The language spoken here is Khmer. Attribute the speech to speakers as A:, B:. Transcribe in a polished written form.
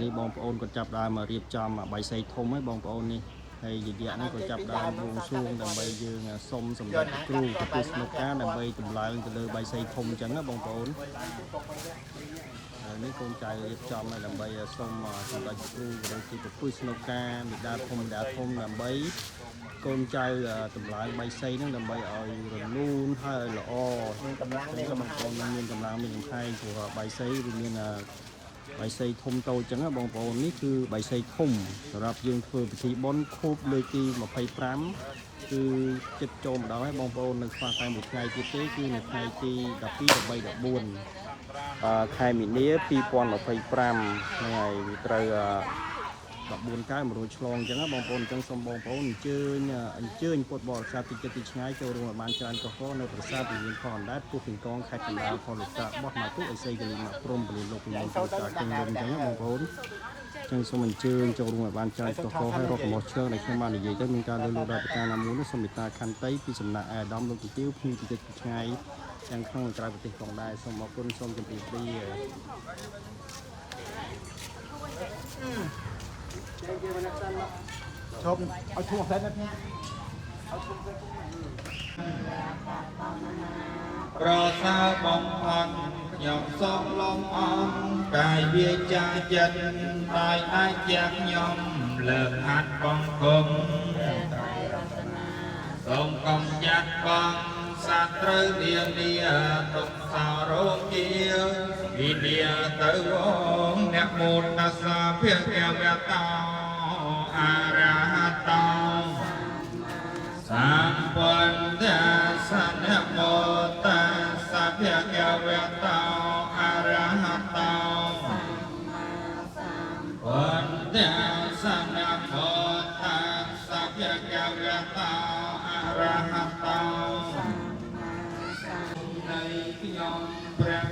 A: នេះបងប្អូនក៏ចាប់ដើមមករៀបចំបៃសីធំឲ្យបងប្អូននេះហើយយយៈនេះក៏ចាប់ដើមបួងសួងដើម្បីយើងសុំសម្រាប់គ្រូប្រទេសស្នុកការដើម្បីតម្លើងទៅលើបៃសីធំអញ្ចឹងណាបងប្អូននេះកូនចៅរៀបចំឲ្យដើម្បីសុំសម្រាប់គ្រូទៅទីប្រពៃស្នុកការមេដាធំដើម្បីកូនចៅតម្លើងបៃសីហ្នឹងដើម្បីឲ្យរលូនហើយល្អមានកម្លាំងមានបងប្អូនមានកម្លាំងមានកំផែងព្រោះបៃសីវាមានបៃសីធំតូចអញ្ចឹងណាបងប្អូននេះគឺបៃសីធំសម្រាប់យើងធ្វើពិធីបុណ្យខួបលើកទី25គឺចិត្តចូលម្ដងហើយបងប្អូននៅខ្វះតែមួយថ្ងៃទៀតទេគឺនៅថ្ងៃទី12 13 14ខែមីនា2025ហ្នឹងហើយវាត្រូវ14 កើត100ឆ្លងអញ្ចឹងណាបងប្អូនអញ្ចឹងសូមបងប្អូនអញ្ជើញពុទ្ធបរិស័ទទីចិត្តទីឆ្ងាយចូលរួមឲ្យបានច្រើនកកនៅប្រាសាទវិមានខអណ្ដែតពុះពីកងខេត្តកណ្ដាលផលលោកតាបោះមកទុអេសីកលីមកព្រំពលលោកពីលោកតាគង់លំអញ្ចឹងណាបងប្អូនចឹងសូមអញ្ជើញចូលរួមឲ្យបានច្រើនកកហើយរកកំហុសឆ្គងដែលខ្ញុំបាននិយាយទៅមានការលើកដល់ប្រការណាមួយនោះសូមមេត្តាខន្តីពីសំណាក់អាដាមលោកទីវភីទីចិត្តទីឆ្ងាយទាំងក្នុងក្រៅប្រទេសផងដែរសូមអរគុណសូមជម្រាបលាชมเอาช่วงเส้นนะพี่เอาช่วงเส้น
B: ប្រសាបំផាន់ខ្ញុំសូមលំអងកាយវាចាចិត្តដោយអាចយ៉ាងខ្ញុំលើកហាត់បងគុំសូមកំចាត់បងសាត្រូវនានាទុកសោរោគាវិញ្ញាទៅវងអ្នកមោទនសាភិក្ខវតោអរហតោសម្បណ្ដាសនមោតាសភិក្ខវតោអរហតោបណ្ដាសនមោតាសភិក្ខវតោអរហតោនៃខ្ញុំព្រះ